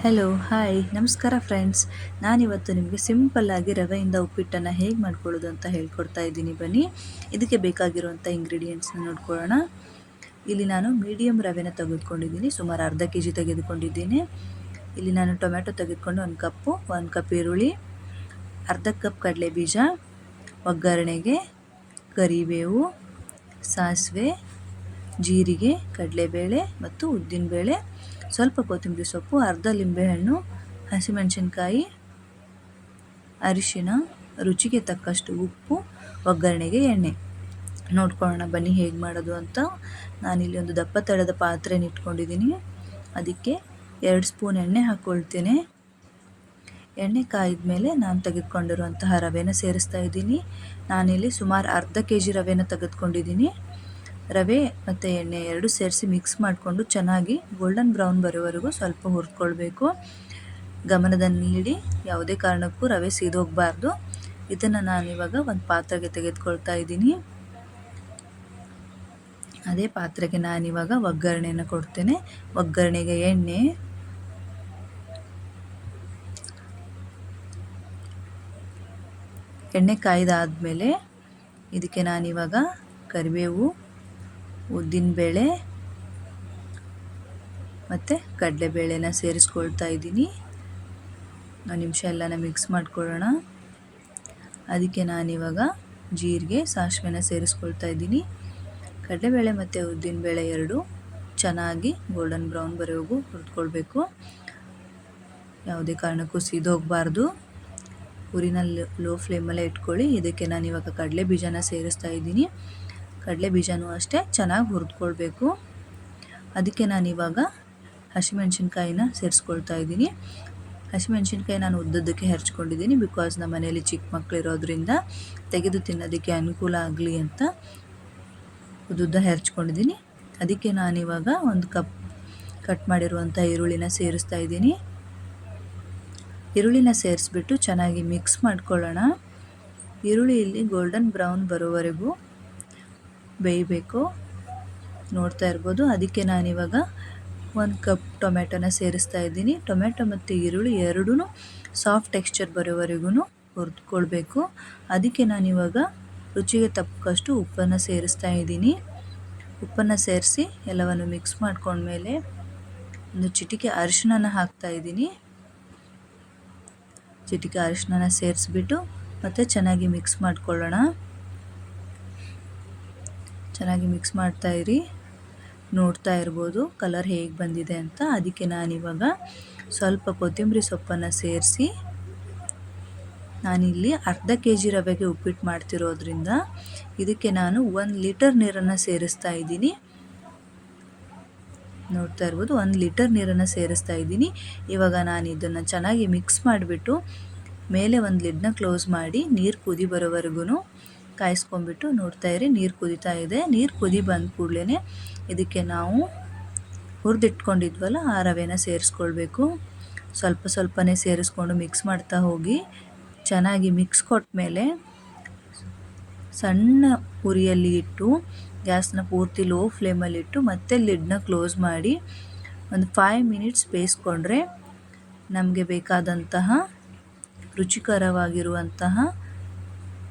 Hello hi ನಮಸ್ಕಾರ friends. ನಾನಿವತ್ತು ನಿಮಗೆ ಸಿಂಪಲ್ಲಾಗಿ ರವೆಯಿಂದ ಉಪ್ಪಿಟ್ಟನ್ನು ಹೇಗೆ ಮಾಡ್ಕೊಳ್ಳೋದು ಅಂತ ಹೇಳ್ಕೊಡ್ತಾ ಇದ್ದೀನಿ. ಬನ್ನಿ, ಇದಕ್ಕೆ ಬೇಕಾಗಿರುವಂಥ ಇಂಗ್ರೀಡಿಯೆಂಟ್ಸ್ನ ನೋಡ್ಕೊಳ್ಳೋಣ. ಇಲ್ಲಿ ನಾನು ಮೀಡಿಯಮ್ ರವೆನ ತೆಗೆದುಕೊಂಡಿದ್ದೀನಿ, ಸುಮಾರು ಅರ್ಧ ಕೆಜಿ ತೆಗೆದುಕೊಂಡಿದ್ದೀನಿ. ಇಲ್ಲಿ ನಾನು ಟೊಮೆಟೊ ತೆಗೆದುಕೊಂಡು 1 ಕಪ್ ಈರುಳ್ಳಿ, ಅರ್ಧ ಕಪ್ ಕಡಲೆ ಬೀಜ, ಒಗ್ಗರಣೆಗೆ ಕರಿಬೇವು, ಸಾಸಿವೆ, ಜೀರಿಗೆ, ಕಡಲೆಬೇಳೆ ಮತ್ತು ಉದ್ದಿನಬೇಳೆ, ಸ್ವಲ್ಪ ಕೊತ್ತಂಬರಿ ಸೊಪ್ಪು, ಅರ್ಧ ಲಿಂಬೆಹಣ್ಣು, ಹಸಿಮೆಣಸಿನ್ಕಾಯಿ, ಅರಿಶಿನ, ರುಚಿಗೆ ತಕ್ಕಷ್ಟು ಉಪ್ಪು, ಒಗ್ಗರಣೆಗೆ ಎಣ್ಣೆ. ನೋಡ್ಕೊಳ್ಳೋಣ ಬನ್ನಿ ಹೇಗೆ ಮಾಡೋದು ಅಂತ. ನಾನಿಲ್ಲಿ ಒಂದು ದಪ್ಪ ತಳದ ಪಾತ್ರೆನ ಇಟ್ಕೊಂಡಿದ್ದೀನಿ. ಅದಕ್ಕೆ 2 ಸ್ಪೂನ್ ಎಣ್ಣೆ ಹಾಕ್ಕೊಳ್ತೇನೆ. ಎಣ್ಣೆ ಕಾಯ್ದ ಮೇಲೆ ನಾನು ತೆಗೆದುಕೊಂಡಿರುವಂತಹ ರವೆನ ಸೇರಿಸ್ತಾ ಇದ್ದೀನಿ. ನಾನಿಲ್ಲಿ ಸುಮಾರು ಅರ್ಧ ಕೆಜಿ ರವೆನ ತೆಗೆದುಕೊಂಡಿದ್ದೀನಿ. ರವೆ ಮತ್ತು ಎಣ್ಣೆ ಎರಡು ಸೇರಿಸಿ ಮಿಕ್ಸ್ ಮಾಡಿಕೊಂಡು ಚೆನ್ನಾಗಿ ಗೋಲ್ಡನ್ ಬ್ರೌನ್ ಬರೋವರೆಗೂ ಸ್ವಲ್ಪ ಹುರಿದ್ಕೊಳ್ಬೇಕು. ಗಮನದಲ್ಲಿ ನೀಡಿ, ಯಾವುದೇ ಕಾರಣಕ್ಕೂ ರವೆ ಸೀದೋಗಬಾರ್ದು. ಇದನ್ನು ನಾನಿವಾಗ ಒಂದು ಪಾತ್ರೆಗೆ ತೆಗೆದುಕೊಳ್ತಾ ಇದ್ದೀನಿ. ಅದೇ ಪಾತ್ರೆಗೆ ನಾನಿವಾಗ ಒಗ್ಗರಣೆಯನ್ನು ಕೊಡ್ತೇನೆ. ಒಗ್ಗರಣೆಗೆ ಎಣ್ಣೆ ಕಾಯ್ದಾದಮೇಲೆ ಇದಕ್ಕೆ ನಾನಿವಾಗ ಕರಿಬೇವು, ಉದ್ದಿನಬೇಳೆ ಮತ್ತು ಕಡಲೆಬೇಳೆನ ಸೇರಿಸ್ಕೊಳ್ತಾ ಇದ್ದೀನಿ. ಒಂದು ನಿಮಿಷ ಎಲ್ಲನ ಮಿಕ್ಸ್ ಮಾಡ್ಕೊಳ್ಳೋಣ. ಅದಕ್ಕೆ ನಾನಿವಾಗ ಜೀರಿಗೆ, ಸಾಸಿವೆನ ಸೇರಿಸ್ಕೊಳ್ತಾ ಇದ್ದೀನಿ. ಕಡಲೆಬೇಳೆ ಮತ್ತು ಉದ್ದಿನಬೇಳೆ ಎರಡು ಚೆನ್ನಾಗಿ ಗೋಲ್ಡನ್ ಬ್ರೌನ್ ಬರೋವರೆಗೂ ಹುರಿದ್ಕೊಳ್ಬೇಕು. ಯಾವುದೇ ಕಾರಣಕ್ಕೂ ಸಿದೋಗಬಾರ್ದು. ಉರಿನಲ್ಲಿ ಲೋ ಫ್ಲೇಮಲ್ಲೇ ಇಟ್ಕೊಳ್ಳಿ. ಇದಕ್ಕೆ ನಾನಿವಾಗ ಕಡಲೆ ಬೀಜನ ಸೇರಿಸ್ತಾ ಇದ್ದೀನಿ. ಕಡಲೆ ಬೀಜನೂ ಅಷ್ಟೇ ಚೆನ್ನಾಗಿ ಹುರಿದ್ಕೊಳ್ಬೇಕು. ಅದಕ್ಕೆ ನಾನಿವಾಗ ಹಸಿಮೆಣಸಿನ್ಕಾಯಿನ ಸೇರಿಸ್ಕೊಳ್ತಾ ಇದ್ದೀನಿ. ಹಸಿಮೆಣಸಿನ್ಕಾಯಿ ನಾನು ಉದ್ದದ್ದಕ್ಕೆ ಹೆರ್ಚ್ಕೊಂಡಿದ್ದೀನಿ. ಬಿಕಾಸ್ ನಮ್ಮ ಮನೆಯಲ್ಲಿ ಚಿಕ್ಕ ಮಕ್ಕಳಿರೋದ್ರಿಂದ ತೆಗೆದು ತಿನ್ನೋದಕ್ಕೆ ಅನುಕೂಲ ಆಗಲಿ ಅಂತ ಉದ್ದುದ್ದ ಹೆರ್ಚ್ಕೊಂಡಿದ್ದೀನಿ. ಅದಕ್ಕೆ ನಾನಿವಾಗ 1 ಕಪ್ ಕಟ್ ಮಾಡಿರುವಂಥ ಈರುಳ್ಳಿನ ಸೇರಿಸ್ತಾ ಇದ್ದೀನಿ. ಈರುಳ್ಳಿನ ಸೇರಿಸ್ಬಿಟ್ಟು ಚೆನ್ನಾಗಿ ಮಿಕ್ಸ್ ಮಾಡ್ಕೊಳ್ಳೋಣ. ಈರುಳ್ಳಿಯಲ್ಲಿ ಗೋಲ್ಡನ್ ಬ್ರೌನ್ ಬರೋವರೆಗೂ ಬೇಯಬೇಕು. ನೋಡ್ತಾ ಇರ್ಬೋದು. ಅದಕ್ಕೆ ನಾನಿವಾಗ 1 ಕಪ್ ಟೊಮೆಟೊನ ಸೇರಿಸ್ತಾ ಇದ್ದೀನಿ. ಟೊಮೆಟೊ ಮತ್ತು ಈರುಳ್ಳಿ ಎರಡೂ ಸಾಫ್ಟ್ ಟೆಕ್ಸ್ಚರ್ ಬರೋವರೆಗೂ ಹುರಿದ್ಕೊಳ್ಬೇಕು. ಅದಕ್ಕೆ ನಾನಿವಾಗ ರುಚಿಗೆ ತಕ್ಕಷ್ಟು ಉಪ್ಪನ್ನು ಸೇರಿಸ್ತಾ ಇದ್ದೀನಿ. ಉಪ್ಪನ್ನು ಸೇರಿಸಿ ಎಲ್ಲವನ್ನು ಮಿಕ್ಸ್ ಮಾಡ್ಕೊಂಡ್ಮೇಲೆ ಒಂದು ಚಿಟಿಕೆ ಅರಿಶಿನ ಹಾಕ್ತಾ ಇದ್ದೀನಿ. ಚಿಟಿಕೆ ಅರಿಶಿನ ಸೇರಿಸ್ಬಿಟ್ಟು ಮತ್ತೆ ಚೆನ್ನಾಗಿ ಮಿಕ್ಸ್ ಮಾಡ್ಕೊಳ್ಳೋಣ. ಚೆನ್ನಾಗಿ ಮಿಕ್ಸ್ ಮಾಡ್ತಾ ಇರಿ. ನೋಡ್ತಾ ಇರ್ಬೋದು ಕಲರ್ ಹೇಗೆ ಬಂದಿದೆ ಅಂತ. ಅದಕ್ಕೆ ನಾನಿವಾಗ ಸ್ವಲ್ಪ ಕೊತ್ತಂಬರಿ ಸೊಪ್ಪನ್ನು ಸೇರಿಸಿ, ನಾನಿಲ್ಲಿ ಅರ್ಧ ಕೆಜಿ ರವೆಗೆ ಉಪ್ಪಿಟ್ಟು ಮಾಡ್ತಿರೋದ್ರಿಂದ ಇದಕ್ಕೆ ನಾನು 1 ಲೀಟರ್ ನೀರನ್ನು ಸೇರಿಸ್ತಾ ಇದ್ದೀನಿ. ನೋಡ್ತಾ ಇರ್ಬೋದು 1 ಲೀಟರ್ ನೀರನ್ನು ಸೇರಿಸ್ತಾ ಇದ್ದೀನಿ. ಇವಾಗ ನಾನು ಇದನ್ನು ಚೆನ್ನಾಗಿ ಮಿಕ್ಸ್ ಮಾಡಿಬಿಟ್ಟು ಮೇಲೆ ಒಂದು ಲಿಡ್ನ ಕ್ಲೋಸ್ ಮಾಡಿ ನೀರು ಕುದಿ ಬರೋವರೆಗೂ ಕಾಯಿಸ್ಕೊಂಡ್ಬಿಟ್ಟು ನೋಡ್ತಾ ಇರಿ. ನೀರು ಕುದೀತಾ ಇದೆ. ನೀರು ಕುದಿ ಬಂದ ಕೂಡಲೇ ಇದಕ್ಕೆ ನಾವು ಹುರಿದಿಟ್ಕೊಂಡಿದ್ವಲ್ಲ ಆ ರವೆನ ಸೇರಿಸ್ಕೊಳ್ಬೇಕು. ಸ್ವಲ್ಪನೇ ಸೇರಿಸ್ಕೊಂಡು ಮಿಕ್ಸ್ ಮಾಡ್ತಾ ಹೋಗಿ. ಚೆನ್ನಾಗಿ ಮಿಕ್ಸ್ ಕೊಟ್ಮೇಲೆ ಸಣ್ಣ ಉರಿಯಲ್ಲಿ ಇಟ್ಟು ಗ್ಯಾಸ್ನ ಪೂರ್ತಿ ಲೋ ಫ್ಲೇಮಲ್ಲಿಟ್ಟು ಮತ್ತೆ ಲಿಡ್ನ ಕ್ಲೋಸ್ ಮಾಡಿ ಒಂದು 5 ಮಿನಿಟ್ಸ್ ಬೇಯಿಸ್ಕೊಂಡ್ರೆ ನಮಗೆ ಬೇಕಾದಂತಹ ರುಚಿಕರವಾಗಿರುವಂತಹ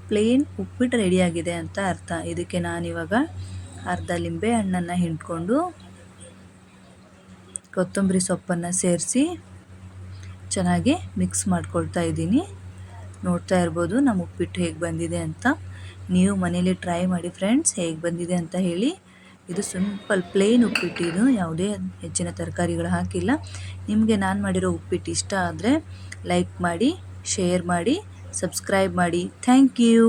ಪ್ಲೇನ್ ಉಪ್ಪಿಟ್ಟು ರೆಡಿಯಾಗಿದೆ ಅಂತ ಅರ್ಥ. ಇದಕ್ಕೆ ನಾನಿವಾಗ ಅರ್ಧ ಲಿಂಬೆ ಹಣ್ಣನ್ನು ಹಿಂಡ್ಕೊಂಡು ಕೊತ್ತಂಬರಿ ಸೊಪ್ಪನ್ನು ಸೇರಿಸಿ ಚೆನ್ನಾಗಿ ಮಿಕ್ಸ್ ಮಾಡ್ಕೊಳ್ತಾ ಇದ್ದೀನಿ. ನೋಡ್ತಾ ಇರ್ಬೋದು ನಮ್ಮ ಉಪ್ಪಿಟ್ಟು ಹೇಗೆ ಬಂದಿದೆ ಅಂತ. ನೀವು ಮನೇಲಿ ಟ್ರೈ ಮಾಡಿ ಫ್ರೆಂಡ್ಸ್, ಹೇಗೆ ಬಂದಿದೆ ಅಂತ ಹೇಳಿ. ಇದು ಸಿಂಪಲ್ ಪ್ಲೇನ್ ಉಪ್ಪಿಟ್ಟು, ಇದು ಯಾವುದೇ ಹೆಚ್ಚಿನ ತರಕಾರಿಗಳು ಹಾಕಿಲ್ಲ. ನಿಮಗೆ ನಾನು ಮಾಡಿರೋ ಉಪ್ಪಿಟ್ಟು ಇಷ್ಟ ಆದರೆ ಲೈಕ್ ಮಾಡಿ, ಶೇರ್ ಮಾಡಿ, ಸಬ್ಸ್ಕ್ರೈಬ್ ಮಾಡಿ. Thank you.